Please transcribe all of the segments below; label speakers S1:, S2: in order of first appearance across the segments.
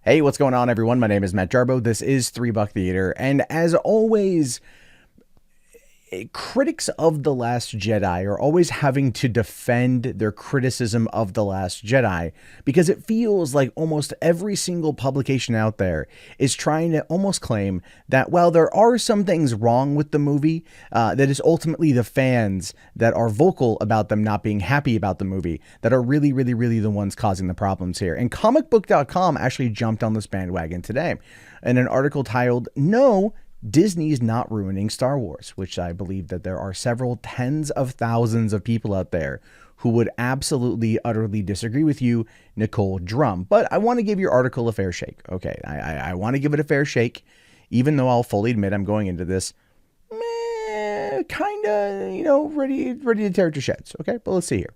S1: Hey, what's going on, everyone? My name is Matt Jarbo. This is Three Buck Theater. And as always, critics of The Last Jedi are always having to defend their criticism of The Last Jedi because it feels like almost every single publication out there is trying to almost claim that, well, there are some things wrong with the movie, that is ultimately the fans that are vocal about them not being happy about the movie that are really, really, really the ones causing the problems here. And comicbook.com actually jumped on this bandwagon today in an article titled, "No, Disney's not ruining Star Wars," which I believe that there are several tens of thousands of people out there who would absolutely, utterly disagree with you, Nicole Drum. But I want to give your article a fair shake. Okay, I want to give it a fair shake, even though I'll fully admit I'm going into this kind of, ready to tear it to shreds. Okay, but let's see here.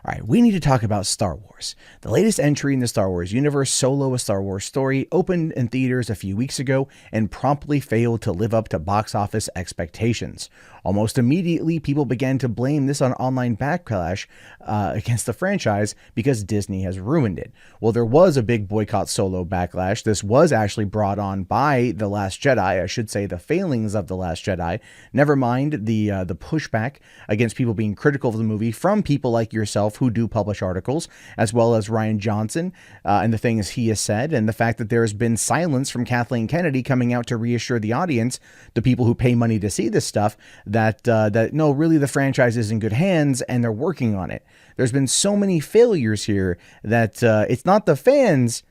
S1: All right, we need to talk about Star Wars. The latest entry in the Star Wars universe, Solo: A Star Wars Story, opened in theaters a few weeks ago and promptly failed to live up to box office expectations. Almost immediately, people began to blame this on online backlash against the franchise because Disney has ruined it. Well, there was a big boycott Solo backlash. This was actually brought on by The Last Jedi, I should say the failings of The Last Jedi. Never mind the pushback against people being critical of the movie from people like yourself who do publish articles, as well as Ryan Johnson and the things he has said, and the fact that there has been silence from Kathleen Kennedy coming out to reassure the audience, the people who pay money to see this stuff, that no, really the franchise is in good hands and they're working on it. There's been so many failures here that it's not the fans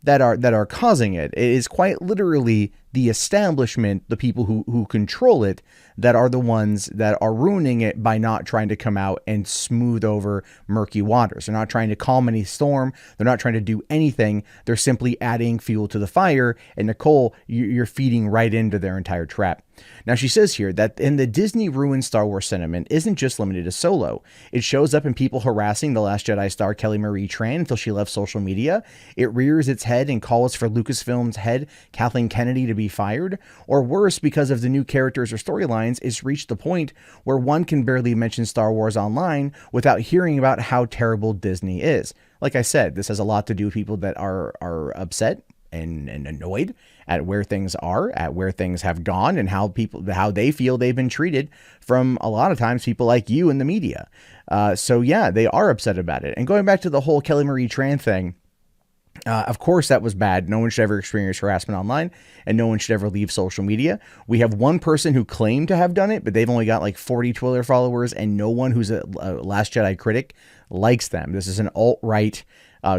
S1: that are causing it. It is quite literally the establishment, the people who control it, that are the ones that are ruining it by not trying to come out and smooth over murky waters. They're not trying to calm any storm. They're not trying to do anything. They're simply adding fuel to the fire. And Nicole, you're feeding right into their entire trap. Now, she says here that in the Disney ruined Star Wars sentiment isn't just limited to Solo. It shows up in people harassing The Last Jedi star Kelly Marie Tran until she left social media. It rears its head and calls for Lucasfilm's head, Kathleen Kennedy, to be fired. Or worse, because of the new characters or storylines, it's reached the point where one can barely mention Star Wars online without hearing about how terrible Disney is. Like I said, this has a lot to do with people that are upset and annoyed at where things are, at where things have gone, and how they feel they've been treated from a lot of times people like you in the media. So yeah, they are upset about it. And going back to the whole Kelly Marie Tran thing, of course, that was bad. No one should ever experience harassment online, and no one should ever leave social media. We have one person who claimed to have done it, but they've only got like 40 Twitter followers, and no one who's a Last Jedi critic likes them. This is an alt-right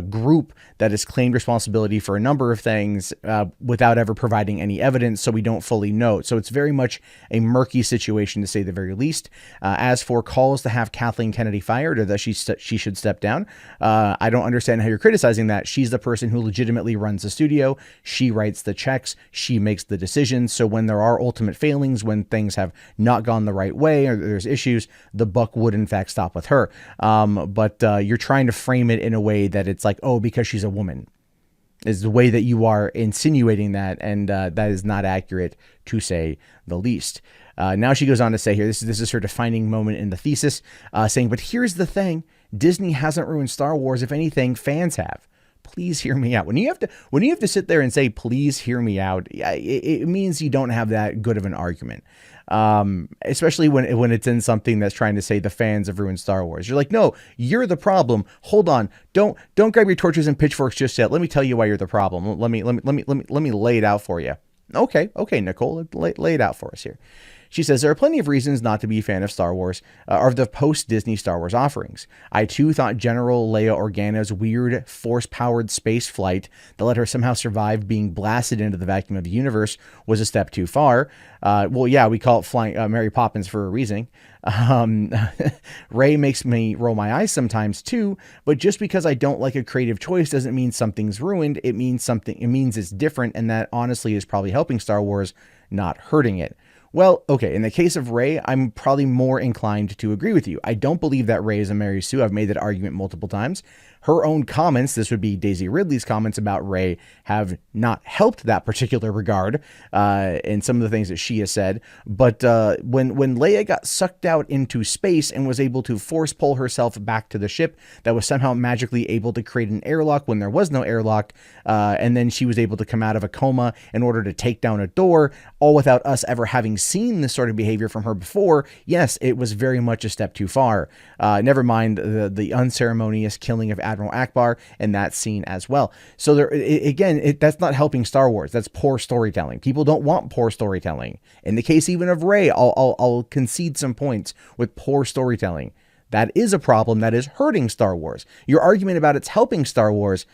S1: group that has claimed responsibility for a number of things without ever providing any evidence, so we don't fully know. So it's very much a murky situation, to say the very least. As for calls to have Kathleen Kennedy fired or that she should step down, I don't understand how you're criticizing that. She's the person who legitimately runs the studio. She writes the checks. She makes the decisions. So when there are ultimate failings, when things have not gone the right way or there's issues, the buck would in fact stop with her. But you're trying to frame it in a way that it's like, oh, because she's a woman, is the way that you are insinuating that, and that is not accurate, to say the least. Now she goes on to say here, this is her defining moment in the thesis, saying, but here's the thing, Disney hasn't ruined Star Wars. If anything, fans have. Please hear me out. When you have to sit there and say, please hear me out, it means you don't have that good of an argument. Especially when it's in something that's trying to say the fans have ruined Star Wars. You're like, no, you're the problem. Hold on. Don't grab your torches and pitchforks just yet. Let me tell you why you're the problem. Let me lay it out for you. Okay, Nicole, lay it out for us here. She says, there are plenty of reasons not to be a fan of Star Wars, or the post-Disney Star Wars offerings. I, too, thought General Leia Organa's weird, force-powered space flight that let her somehow survive being blasted into the vacuum of the universe was a step too far. Well, yeah, we call it flying Mary Poppins for a reason. Rey makes me roll my eyes sometimes, too, but just because I don't like a creative choice doesn't mean something's ruined. It means it's different, and that, honestly, is probably helping Star Wars, not hurting it. Well, okay, in the case of Rey, I'm probably more inclined to agree with you. I don't believe that Rey is a Mary Sue. I've made that argument multiple times. Her own comments, this would be Daisy Ridley's comments about Rey, have not helped that particular regard in some of the things that she has said. But when Leia got sucked out into space and was able to force pull herself back to the ship that was somehow magically able to create an airlock when there was no airlock, and then she was able to come out of a coma in order to take down a door, all without us ever having seen this sort of behavior from her before, yes, it was very much a step too far. Never mind the unceremonious killing of Admiral Akbar in that scene as well. So that's not helping Star Wars. That's poor storytelling. People don't want poor storytelling. In the case even of Rey, I'll concede some points with poor storytelling. That is a problem that is hurting Star Wars. Your argument about it's helping Star Wars,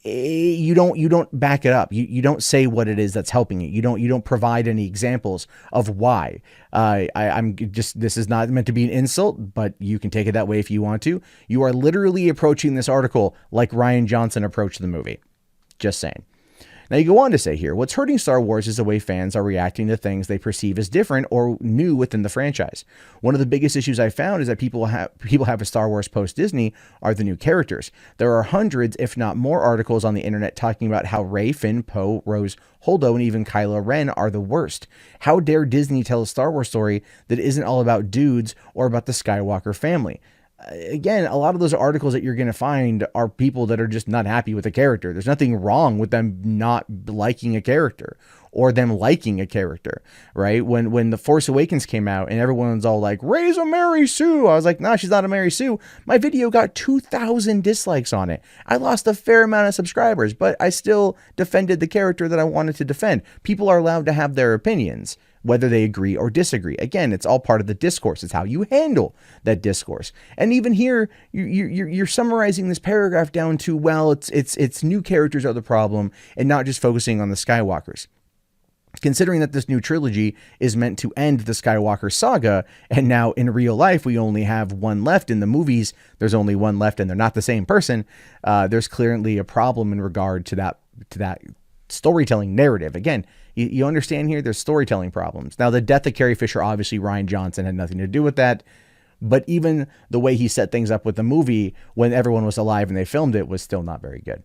S1: you don't back it up. You don't say what it is that's helping it. You don't provide any examples of why. This is not meant to be an insult, but you can take it that way if you want to. You are literally approaching this article like Rian Johnson approached the movie. Just saying. Now you go on to say here, what's hurting Star Wars is the way fans are reacting to things they perceive as different or new within the franchise. One of the biggest issues I found is that people have a Star Wars post-Disney are the new characters. There are hundreds, if not more, articles on the internet talking about how Rey, Finn, Poe, Rose, Holdo, and even Kylo Ren are the worst. How dare Disney tell a Star Wars story that isn't all about dudes or about the Skywalker family? Again, a lot of those articles that you're going to find are people that are just not happy with a character. There's nothing wrong with them not liking a character or them liking a character, right? When The Force Awakens came out and everyone's all like, Rey's a Mary Sue. I was like, nah, she's not a Mary Sue. My video got 2,000 dislikes on it. I lost a fair amount of subscribers, but I still defended the character that I wanted to defend. People are allowed to have their opinions, whether they agree or disagree. Again, it's all part of the discourse. It's how you handle that discourse. And even here, you're summarizing this paragraph down to, well, it's new characters are the problem and not just focusing on the Skywalkers. Considering that this new trilogy is meant to end the Skywalker saga, and now in real life we only have one left. In the movies, there's only one left and they're not the same person. There's clearly a problem in regard to that storytelling narrative. Again, you understand here, there's storytelling problems. Now, the death of Carrie Fisher, obviously Rian Johnson had nothing to do with that. But even the way he set things up with the movie when everyone was alive and they filmed it was still not very good.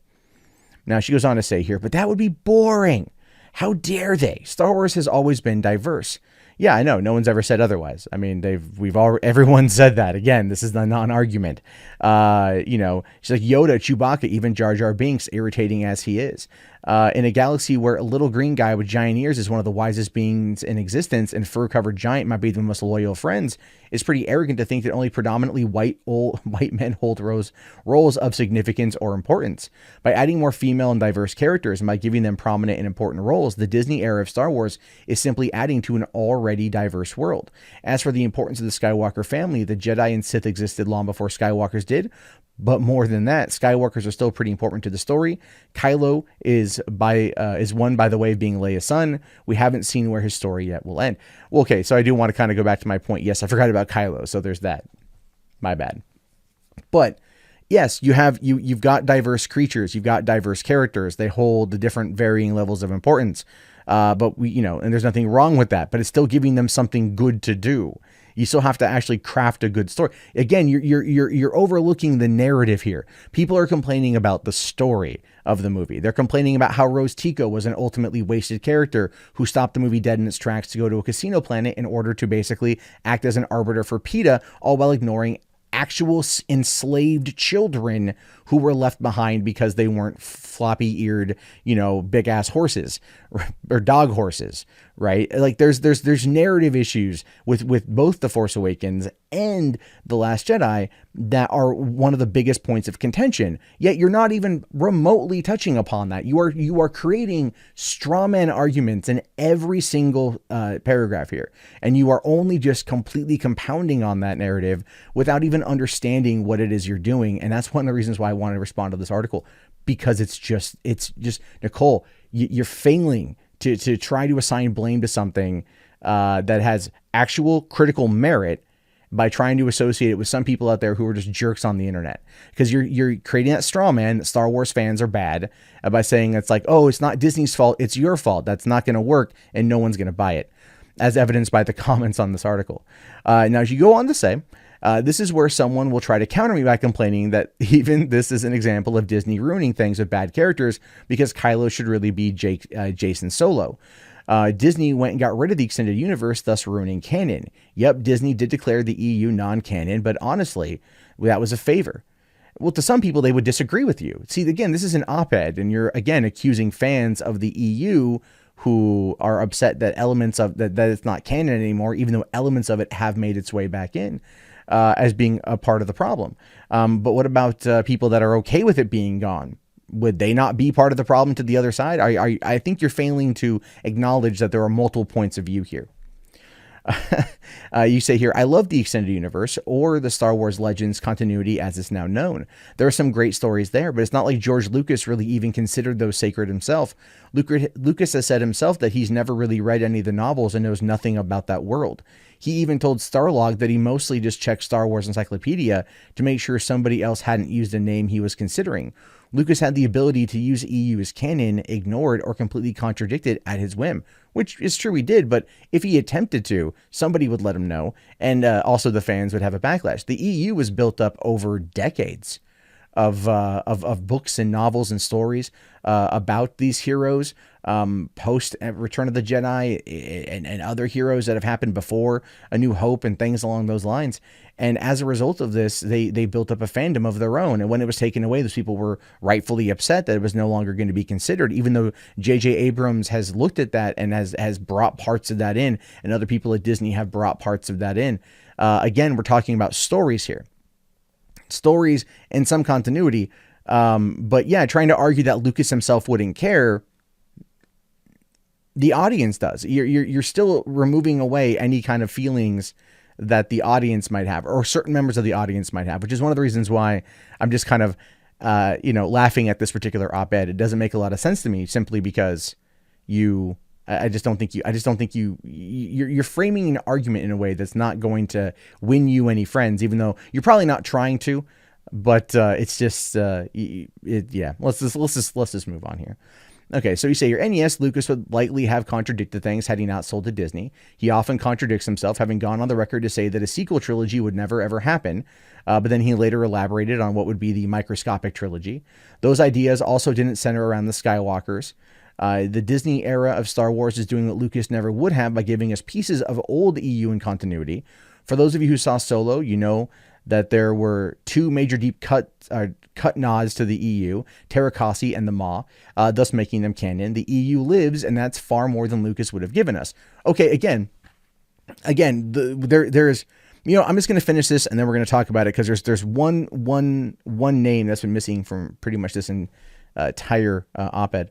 S1: Now, she goes on to say here, but that would be boring. How dare they? Star Wars has always been diverse. Yeah, I know. No one's ever said otherwise. I mean, everyone said that. Again, this is not an argument. She's like Yoda, Chewbacca, even Jar Jar Binks, irritating as he is. In a galaxy where a little green guy with giant ears is one of the wisest beings in existence and fur-covered giant might be the most loyal friends, it's pretty arrogant to think that only predominantly white men hold roles of significance or importance. By adding more female and diverse characters and by giving them prominent and important roles, the Disney era of Star Wars is simply adding to an already diverse world. As for the importance of the Skywalker family, the Jedi and Sith existed long before Skywalkers did. But more than that, Skywalkers are still pretty important to the story. Kylo is one by the way of being Leia's son. We haven't seen where his story yet will end. Well, okay, so I do want to kind of go back to my point. Yes, I forgot about Kylo, so there's that. My bad. But yes, you've got diverse creatures, you've got diverse characters. They hold the different varying levels of importance. But and there's nothing wrong with that. But it's still giving them something good to do. You still have to actually craft a good story. Again, you're overlooking the narrative here. People are complaining about the story of the movie. They're complaining about how Rose Tico was an ultimately wasted character who stopped the movie dead in its tracks to go to a casino planet in order to basically act as an arbiter for PETA, all while ignoring actual enslaved children who were left behind because they weren't floppy-eared, big-ass horses or dog horses, right? Like there's narrative issues with both The Force Awakens and The Last Jedi that are one of the biggest points of contention. Yet you're not even remotely touching upon that. You are creating straw man arguments in every single paragraph here, and you are only just completely compounding on that narrative without even understanding what it is you're doing. And that's one of the reasons why I wanted to respond to this article, because it's just Nicole, you're failing to try to assign blame to something that has actual critical merit by trying to associate it with some people out there who are just jerks on the internet. Because you're creating that straw man that Star Wars fans are bad by saying it's like, oh, it's not Disney's fault, it's your fault. That's not going to work and no one's going to buy it. as evidenced by the comments on this article. Now, as you go on to say, this is where someone will try to counter me by complaining that even this is an example of Disney ruining things with bad characters because Kylo should really be Jason Solo. Disney went and got rid of the extended universe, thus ruining canon. Yep, Disney did declare the EU non-canon, but honestly, that was a favor. Well, to some people, they would disagree with you. See, again, this is an op-ed, and you're, again, accusing fans of the EU who are upset that elements of that it's not canon anymore, even though elements of it have made its way back in, as being a part of the problem. But what about people that are okay with it being gone? Would they not be part of the problem to the other side? I think you're failing to acknowledge that there are multiple points of view here. You say here, I love the extended universe or the Star Wars Legends continuity as it's now known. There are some great stories there, but it's not like George Lucas really even considered those sacred himself. Lucas has said himself that he's never really read any of the novels and knows nothing about that world. He even told Starlog that he mostly just checked Star Wars Encyclopedia to make sure somebody else hadn't used a name he was considering. Lucas had the ability to use EU as canon, ignore it, or completely contradict it at his whim, which is true he did, but if he attempted to, somebody would let him know, and also the fans would have a backlash. The EU was built up over decades of books and novels and stories about these heroes, post Return of the Jedi and other heroes that have happened before A New Hope and things along those lines. And as a result of this, they built up a fandom of their own. And when it was taken away, those people were rightfully upset that it was no longer going to be considered, even though J.J. Abrams has looked at that and has brought parts of that in, and other people at Disney have brought parts of that in. Again, we're talking about stories here. Stories and some continuity. But yeah, trying to argue that Lucas himself wouldn't care, the audience does. You're still removing away any kind of feelings that the audience might have, or certain members of the audience might have, which is one of the reasons why I'm just kind of, laughing at this particular op-ed. It doesn't make a lot of sense to me, simply because you're framing an argument in a way that's not going to win you any friends, even though you're probably not trying to, but it's just, yeah, let's just move on here. Okay, so you say your NES, Lucas would likely have contradicted things had he not sold to Disney. He often contradicts himself, having gone on the record to say that a sequel trilogy would never ever happen, but then he later elaborated on what would be the microscopic trilogy. Those ideas also didn't center around the Skywalkers. The Disney era of Star Wars is doing what Lucas never would have by giving us pieces of old EU and continuity. For those of you who saw Solo, you know that there were two major deep cut nods to the EU, Terracossi and the Maw, thus making them canon. The EU lives, and that's far more than Lucas would have given us. Okay, again, there's, I'm just going to finish this, and then we're going to talk about it, because there's one name that's been missing from pretty much this entire op-ed.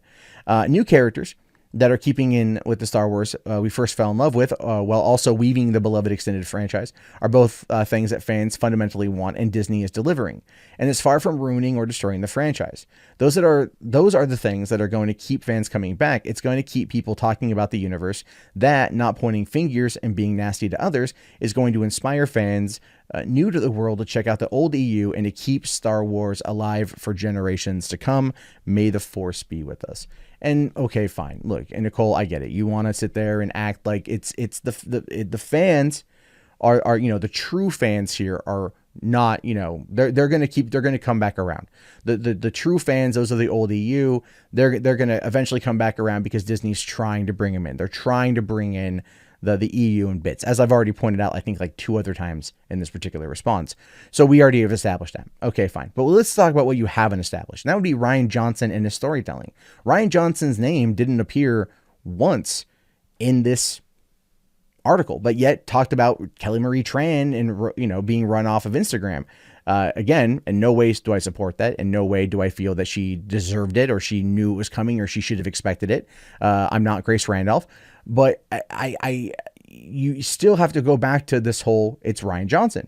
S1: New characters that are keeping in with the Star Wars we first fell in love with, while also weaving the beloved extended franchise, are both things that fans fundamentally want, and Disney is delivering. And it's far from ruining or destroying the franchise. Those are the things that are going to keep fans coming back. It's going to keep people talking about the universe. That, not pointing fingers and being nasty to others, is going to inspire fans new to the world to check out the old EU and to keep Star Wars alive for generations to come. May the Force be with us. And okay, fine. Look, and Nicole, I get it. You want to sit there and act like it's the fans are the true fans here are not, they're going to come back around. The true fans, those are the old EU. They're going to eventually come back around because Disney's trying to bring them in. They're trying to bring in the EU in bits, as I've already pointed out, I think like 2 other times in this particular response. So we already have established that. Okay, fine. But let's talk about what you haven't established. And that would be Rian Johnson and his storytelling. Rian Johnson's name didn't appear once in this article, but yet talked about Kelly Marie Tran and, being run off of Instagram. Again, in no ways do I support that. In no way do I feel that she deserved it, or she knew it was coming, or she should have expected it. I'm not Grace Randolph, but you still have to go back to this whole, it's Rian Johnson.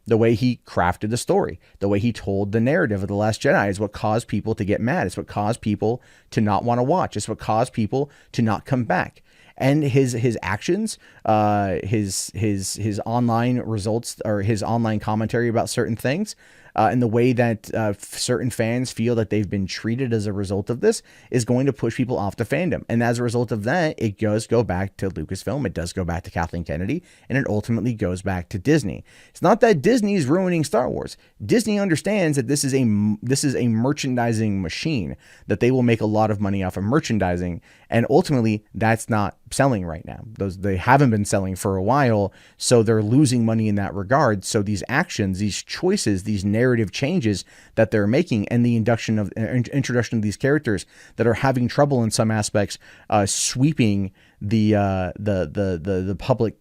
S1: The way he crafted the story, the way he told the narrative of The Last Jedi is what caused people to get mad. It's what caused people to not want to watch. It's what caused people to not come back. And his actions, his online results, or his online commentary about certain things, and the way that certain fans feel that they've been treated as a result of this is going to push people off the fandom. And as a result of that, it does go back to Lucasfilm, it does go back to Kathleen Kennedy, and it ultimately goes back to Disney. It's not that Disney is ruining Star Wars. Disney understands that this is a merchandising machine, that they will make a lot of money off of merchandising, and ultimately that's not selling right now. They haven't been selling for a while, so they're losing money in that regard. So these actions, these choices, these narrative changes that they're making, and the introduction of these characters that are having trouble in some aspects, sweeping the public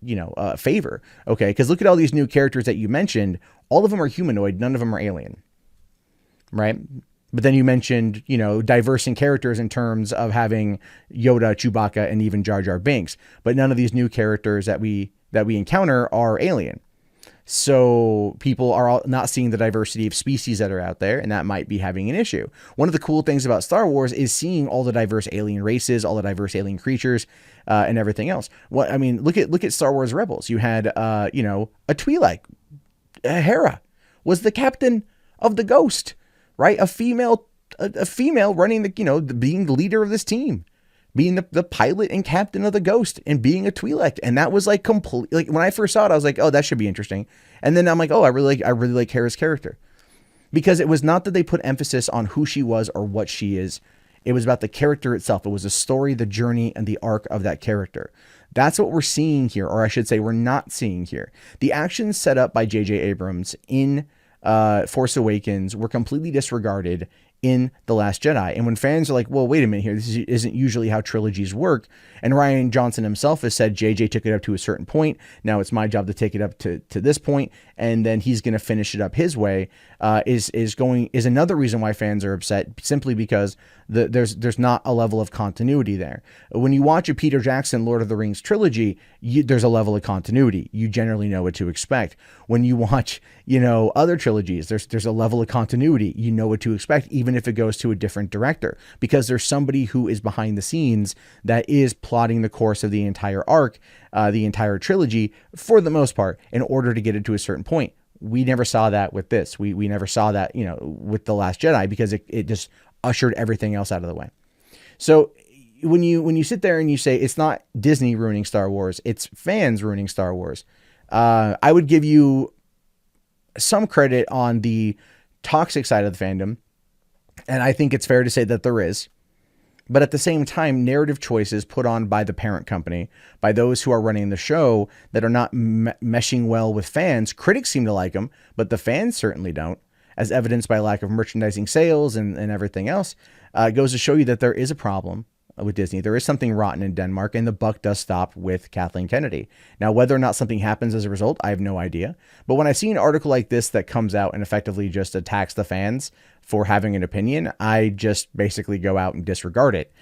S1: favor. Okay, because look at all these new characters that you mentioned. All of them are humanoid, none of them are alien, right? But then you mentioned, diverse in characters in terms of having Yoda, Chewbacca, and even Jar Jar Binks. But none of these new characters that we encounter are alien. So people are not seeing the diversity of species that are out there, and that might be having an issue. One of the cool things about Star Wars is seeing all the diverse alien races, all the diverse alien creatures, and everything else. Look at Star Wars Rebels. You had, a Twi'lek. Hera was the captain of the Ghost. Right, a female running being the leader of this team, being the pilot and captain of the Ghost, and being a Twi'lek, and that was like complete. Like when I first saw it, I was like, oh, that should be interesting, and then I'm like, oh, I really like Hera's character, because it was not that they put emphasis on who she was or what she is. It was about the character itself. It was the story, the journey, and the arc of that character. That's what we're seeing here, or I should say, we're not seeing here. The actions set up by J.J. Abrams in Force Awakens were completely disregarded in The Last Jedi. And when fans are like, well, wait a minute here, this isn't usually how trilogies work. And Rian Johnson himself has said JJ took it up to a certain point. Now it's my job to take it up to this point, and then he's going to finish it up his way, is another reason why fans are upset, simply because there's not a level of continuity there. When you watch a Peter Jackson Lord of the Rings trilogy, there's a level of continuity. You generally know what to expect. When you watch, other trilogies, there's a level of continuity. You know what to expect, even if it goes to a different director, because there's somebody who is behind the scenes that is plotting the course of the entire arc, the entire trilogy, for the most part, in order to get it to a certain point. We never saw that with this. We never saw that, with The Last Jedi, because it just ushered everything else out of the way. So when you sit there and you say it's not Disney ruining Star Wars, it's fans ruining Star Wars, I would give you some credit on the toxic side of the fandom, and I think it's fair to say that there is. But at the same time, narrative choices put on by the parent company, by those who are running the show, that are not meshing well with fans. Critics seem to like them, but the fans certainly don't, as evidenced by lack of merchandising sales and everything else. It goes to show you that there is a problem with Disney. There is something rotten in Denmark, and the buck does stop with Kathleen Kennedy. Now, whether or not something happens as a result, I have no idea. But when I see an article like this that comes out and effectively just attacks the fans for having an opinion, I just basically go out and disregard it.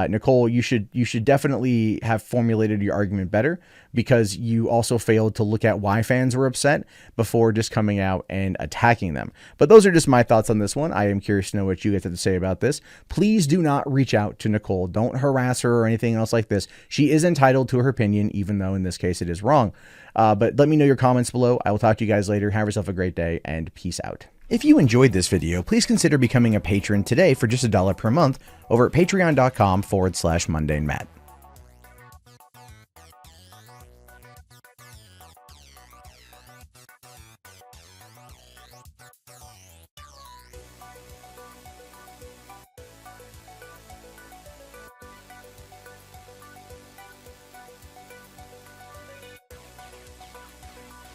S1: Nicole, you should definitely have formulated your argument better, because you also failed to look at why fans were upset before just coming out and attacking them. But those are just my thoughts on this one. I am curious to know what you guys have to say about this. Please do not reach out to Nicole. Don't harass her or anything else like this. She is entitled to her opinion, even though in this case it is wrong. But let me know your comments below. I will talk to you guys later. Have yourself a great day, and peace out. If you enjoyed this video, please consider becoming a patron today for just $1 per month over at patreon.com/MundaneMatt.